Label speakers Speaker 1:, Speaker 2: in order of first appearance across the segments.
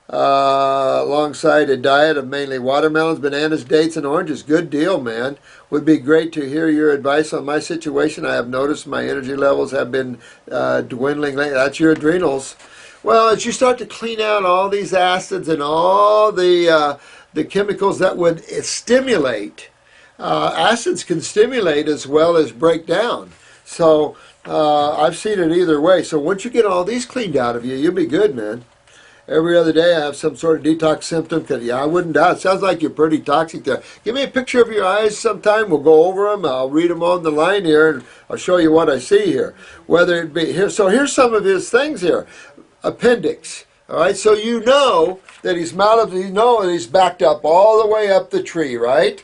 Speaker 1: alongside a diet of mainly watermelons, bananas, dates, and oranges. Good deal, man. Would be great to hear your advice on my situation. I have noticed my energy levels have been dwindling lately. That's your adrenals. Well, as you start to clean out all these acids and all the chemicals that would stimulate, acids can stimulate as well as break down. So I've seen it either way. So once you get all these cleaned out of you, you'll be good, man. Every other day I have some sort of detox symptom. Yeah, I wouldn't doubt. It sounds like you're pretty toxic there. Give me a picture of your eyes sometime. We'll go over them. I'll read them on the line here, and I'll show you what I see here. Whether it be here. So here's some of his things here. Appendix. All right. So you know that he's that he's backed up all the way up the tree, right?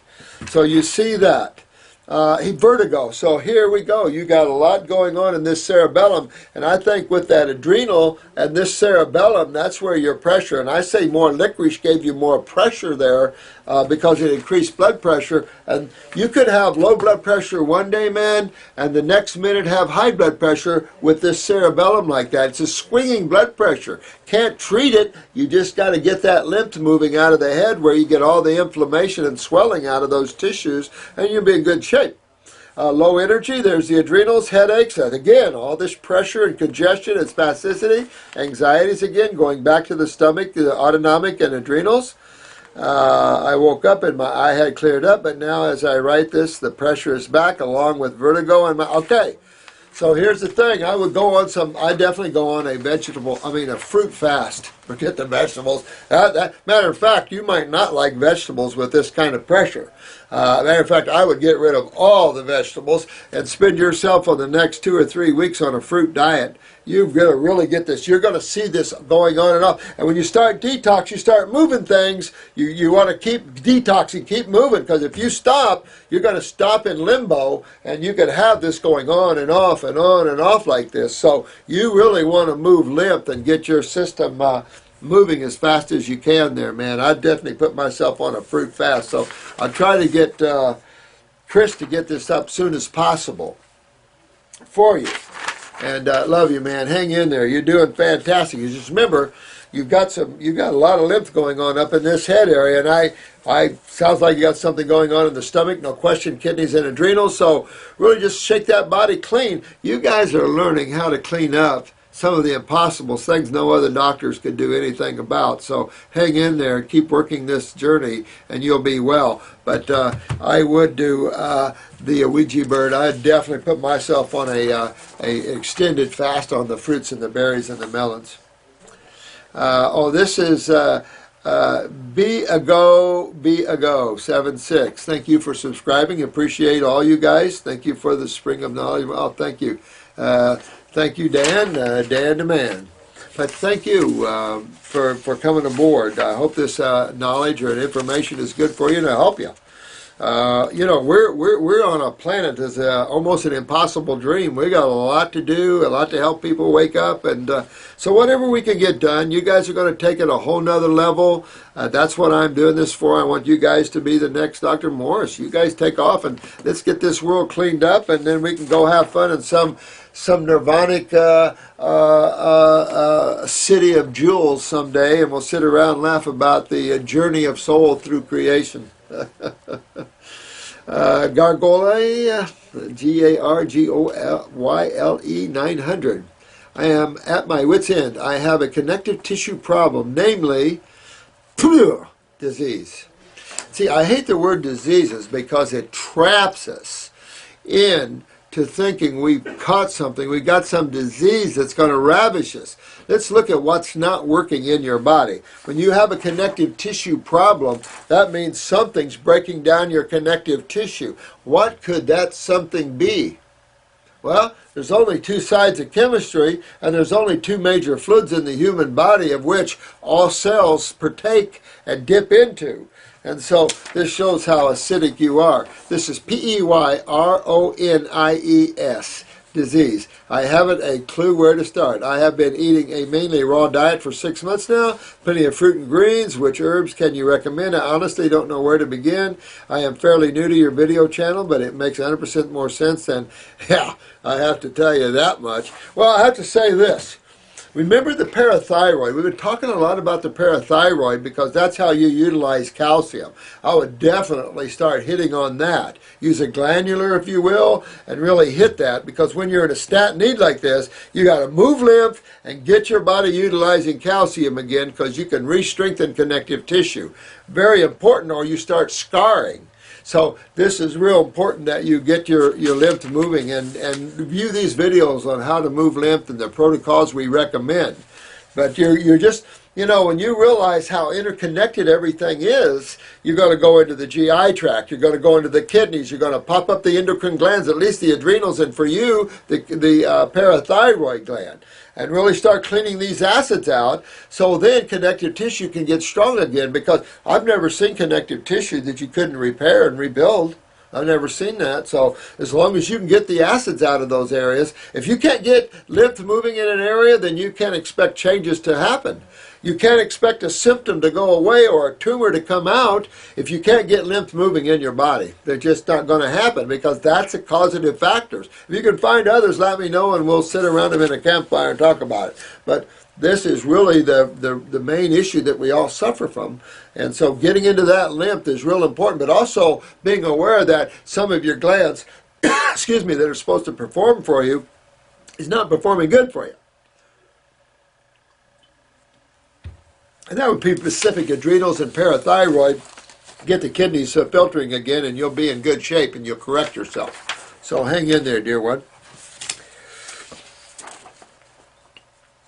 Speaker 1: So you see that. Vertigo. So here we go. You got a lot going on in this cerebellum, and I think with that adrenal and this cerebellum, that's where your pressure. And I say more licorice gave you more pressure there because it increased blood pressure. And you could have low blood pressure one day, man, and the next minute have high blood pressure with this cerebellum like that. It's a swinging blood pressure. Can't treat it. You just got to get that lymph moving out of the head where you get all the inflammation and swelling out of those tissues, and you'll be in good shape. Low energy, there's the adrenals, headaches, and again, all this pressure and congestion and spasticity, anxieties again, going back to the stomach, the autonomic and adrenals. I woke up and my eye had cleared up, but now as I write this, the pressure is back along with vertigo and okay. So here's the thing, I definitely go on a fruit fast. Forget the vegetables. Matter of fact, you might not like vegetables with this kind of pressure. Matter of fact, I would get rid of all the vegetables and spend yourself on the next 2 or 3 weeks on a fruit diet. You're going to really get this. You're going to see this going on and off. And when you start detox, you start moving things. You want to keep detoxing, keep moving, because if you stop, you're going to stop in limbo, and you could have this going on and off and on and off like this. So you really want to move lymph and get your system moving as fast as you can there, man. I definitely put myself on a fruit fast. So I'll try to get Chris to get this up soon as possible for you. And love you, man. Hang in there. You're doing fantastic. You just remember, you've got a lot of lymph going on up in this head area, and I sounds like you got something going on in the stomach, no question, kidneys and adrenals. So really just shake that body clean. You guys are learning how to clean up some of the impossible things no other doctors could do anything about. So hang in there, keep working this journey, and you'll be well. But I would do the Ouija board. I'd definitely put myself on a extended fast on the fruits and the berries and the melons. This is Be a Go 76. Thank you for subscribing. Appreciate all you guys. Thank you for the spring of knowledge. Oh, thank you. Thank you, Dan, Dan the man. But thank you for coming aboard. I hope this knowledge or information is good for you and it'll help you. We're on a planet that's almost an impossible dream. We got a lot to do, a lot to help people wake up, and so whatever we can get done, you guys are going to take it a whole nother level. That's what I'm doing this for. I want you guys to be the next Dr. Morse. You guys take off and let's get this world cleaned up, and then we can go have fun in some nirvanic city of jewels someday, and we'll sit around and laugh about the journey of soul through creation. Gargoyle, Gargoyle 900. I am at my wit's end. I have a connective tissue problem, namely disease. See, I hate the word diseases because it traps us in to thinking we've caught something, we got some disease that's going to ravish us. Let's look at what's not working in your body. When you have a connective tissue problem, that means something's breaking down your connective tissue. What could that something be? Well, there's only two sides of chemistry, and there's only two major fluids in the human body of which all cells partake and dip into. And so this shows how acidic you are. This is P-E-Y-R-O-N-I-E-S, disease. I haven't a clue where to start. I have been eating a mainly raw diet for 6 months now, plenty of fruit and greens. Which herbs can you recommend? I honestly don't know where to begin. I am fairly new to your video channel, but it makes 100% more sense than, yeah, I have to tell you that much. Well, I have to say this. Remember the parathyroid. We've been talking a lot about the parathyroid because that's how you utilize calcium. I would definitely start hitting on that. Use a glandular, if you will, and really hit that, because when you're in a stat need like this, you got to move lymph and get your body utilizing calcium again, because you can re-strengthen connective tissue. Very important, or you start scarring. So this is real important that you get your lymph moving, and view these videos on how to move lymph and the protocols we recommend. But you're just, you know, when you realize how interconnected everything is, you're going to go into the GI tract, you're going to go into the kidneys, you're going to pop up the endocrine glands, at least the adrenals, and for you, the parathyroid gland, and really start cleaning these acids out, so then connective tissue can get strong again, because I've never seen connective tissue that you couldn't repair and rebuild. I've never seen that. So as long as you can get the acids out of those areas, if you can't get lymph moving in an area, then you can't expect changes to happen. You can't expect a symptom to go away or a tumor to come out if you can't get lymph moving in your body. They're just not going to happen, because that's the causative factors. If you can find others, let me know, and we'll sit around them in a campfire and talk about it. But this is really the main issue that we all suffer from. And so getting into that lymph is real important, but also being aware that some of your glands, excuse me, that are supposed to perform for you is not performing good for you. And that would be specific adrenals and parathyroid. Get the kidneys filtering again, and you'll be in good shape, and you'll correct yourself. So hang in there, dear one.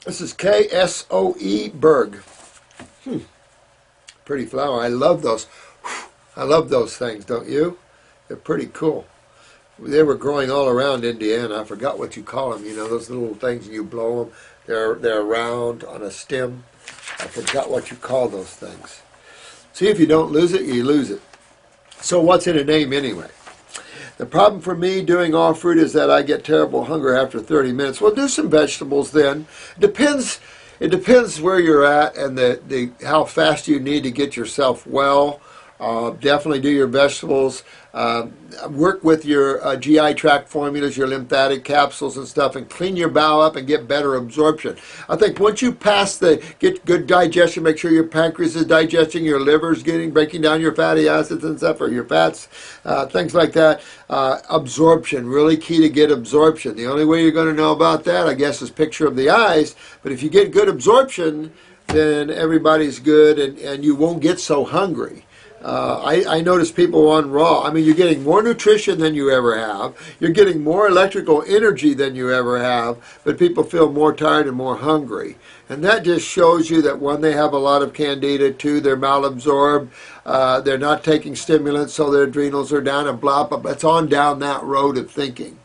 Speaker 1: This is KSOE Berg. Pretty flower. I love those. I love those things, don't you? They're pretty cool. They were growing all around Indiana. I forgot what you call them. You know, those little things, and you blow them. They're round on a stem. I forgot what you call those things. See, if you don't lose it, you lose it. So what's in a name anyway? The problem for me doing all fruit is that I get terrible hunger after 30 minutes. Well, do some vegetables then. It depends where you're at and how fast you need to get yourself well. Definitely do your vegetables. Work with your GI tract formulas, your lymphatic capsules and stuff, and clean your bowel up and get better absorption. I think once you get good digestion, make sure your pancreas is digesting, your liver's breaking down your fatty acids and stuff, or your fats, things like that. Absorption, really key to get absorption. The only way you're going to know about that, I guess, is picture of the eyes. But if you get good absorption, then everybody's good, and you won't get so hungry. I notice people on raw. I mean, you're getting more nutrition than you ever have. You're getting more electrical energy than you ever have, but people feel more tired and more hungry. And that just shows you that, one, they have a lot of candida, two, they're malabsorbed, they're not taking stimulants, so their adrenals are down, and blah, blah, blah. It's on down that road of thinking.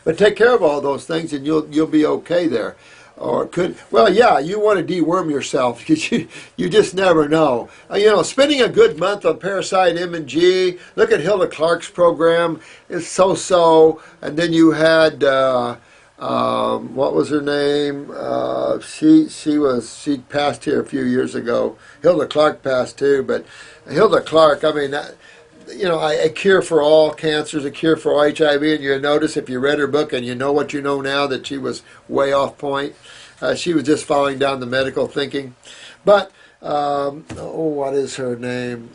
Speaker 1: But take care of all those things, and you'll be okay there. Or well, yeah, you want to deworm yourself, because you just never know. You know, spending a good month on Parasite M&G, look at Hilda Clark's program, it's so-so. And then you had, what was her name? She passed here a few years ago. Hilda Clark passed too, but Hilda Clark, I mean, you know, a cure for all cancers, a cure for all HIV, and you notice if you read her book and you know what you know now, that she was way off point. She was just falling down the medical thinking. But, what is her name?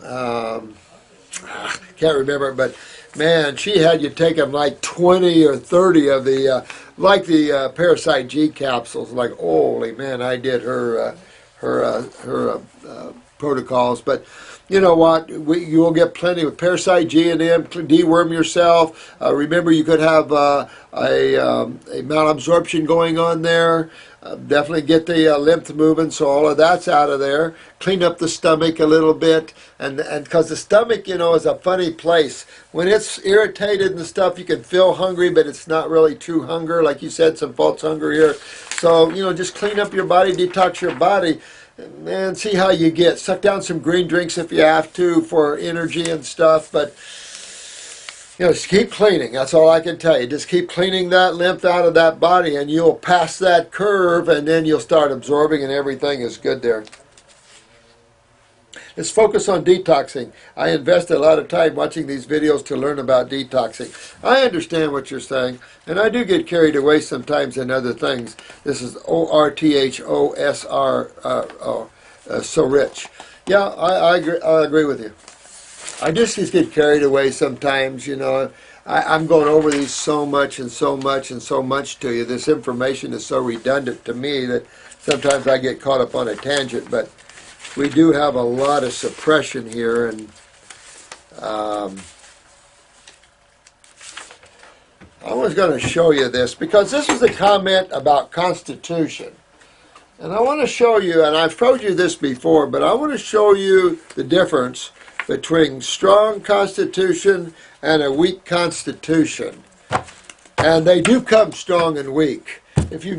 Speaker 1: Can't remember, but man, she had you taking like 20 or 30 of the, like the Parasite G capsules. Like, holy man, I did her protocols. But you know what? You will get plenty with Parasite G and M. Deworm yourself. Remember, you could have a malabsorption going on there. Definitely get the lymph moving, so all of that's out of there. Clean up the stomach a little bit, and because the stomach, you know, is a funny place. When it's irritated and stuff, you can feel hungry, but it's not really true hunger, like you said, some false hunger here. So, you know, just clean up your body, detox your body, and see how you get. Suck down some green drinks if you have to for energy and stuff, but you know, just keep cleaning. That's all I can tell you. Just keep cleaning that lymph out of that body, and you'll pass that curve, and then you'll start absorbing, and everything is good there. is focus on detoxing. I invest a lot of time watching these videos to learn about detoxing. I understand what you're saying, and I do get carried away sometimes in other things. This is ORTHOSR, so rich. Yeah, I agree with you. I just get carried away sometimes, you know. I'm going over these so much and so much and so much to you. This information is so redundant to me that sometimes I get caught up on a tangent, but we do have a lot of suppression here, and I was going to show you this because this is a comment about constitution. And I want to show you, and I've showed you this before, but I want to show you the difference between strong constitution and a weak constitution. And they do come strong and weak. If you're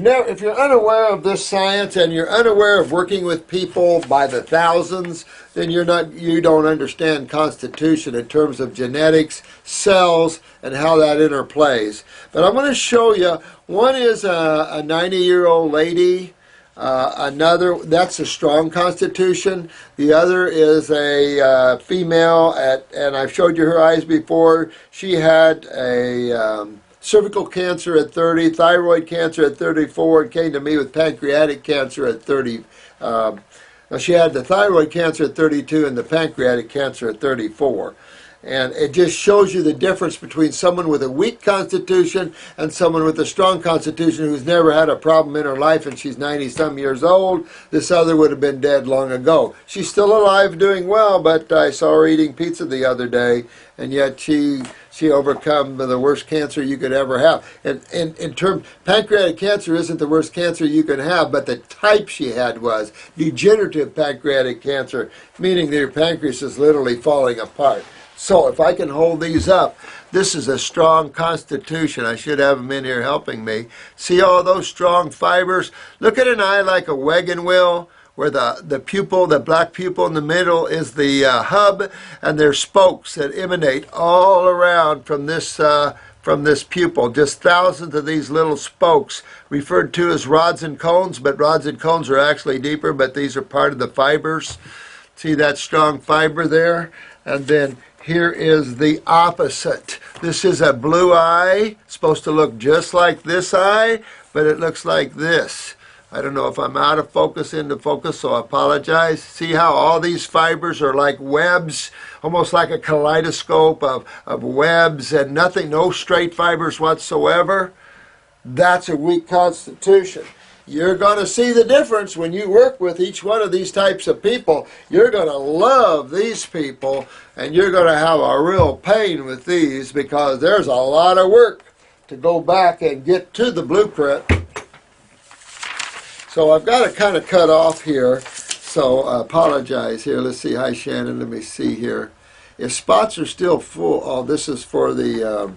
Speaker 1: unaware of this science and you're unaware of working with people by the thousands, then you don't understand constitution in terms of genetics, cells, and how that interplays. But I'm going to show you. One is a 90-year-old lady. Another, that's a strong constitution. The other is a female, and I've showed you her eyes before. She had a cervical cancer at 30, thyroid cancer at 34, and came to me with pancreatic cancer at 30. She had the thyroid cancer at 32 and the pancreatic cancer at 34. And it just shows you the difference between someone with a weak constitution and someone with a strong constitution who's never had a problem in her life, and she's 90-some years old. This other would have been dead long ago. She's still alive, doing well, but I saw her eating pizza the other day, and yet she overcome the worst cancer you could ever have. And in terms, pancreatic cancer isn't the worst cancer you can have, but the type she had was degenerative pancreatic cancer, meaning that your pancreas is literally falling apart. So if I can hold these up, this is a strong constitution. I should have them in here helping me. See all those strong fibers? Look at an eye like a wagon wheel, where the pupil, the black pupil in the middle is the hub, and there's spokes that emanate all around from this pupil. Just thousands of these little spokes, referred to as rods and cones, but rods and cones are actually deeper, but these are part of the fibers. See that strong fiber there? And then here is the opposite. This is a blue eye, supposed to look just like this eye, but it looks like this. I don't know if I'm out of focus, into focus, so I apologize. See how all these fibers are like webs, almost like a kaleidoscope of webs, and nothing, no straight fibers whatsoever? That's a weak constitution. You're going to see the difference when you work with each one of these types of people. You're going to love these people, and you're going to have a real pain with these, because there's a lot of work to go back and get to the blueprint. So I've got to kind of cut off here, so I apologize here. Let's see. Hi, Shannon. Let me see here. If spots are still full, oh, this is for the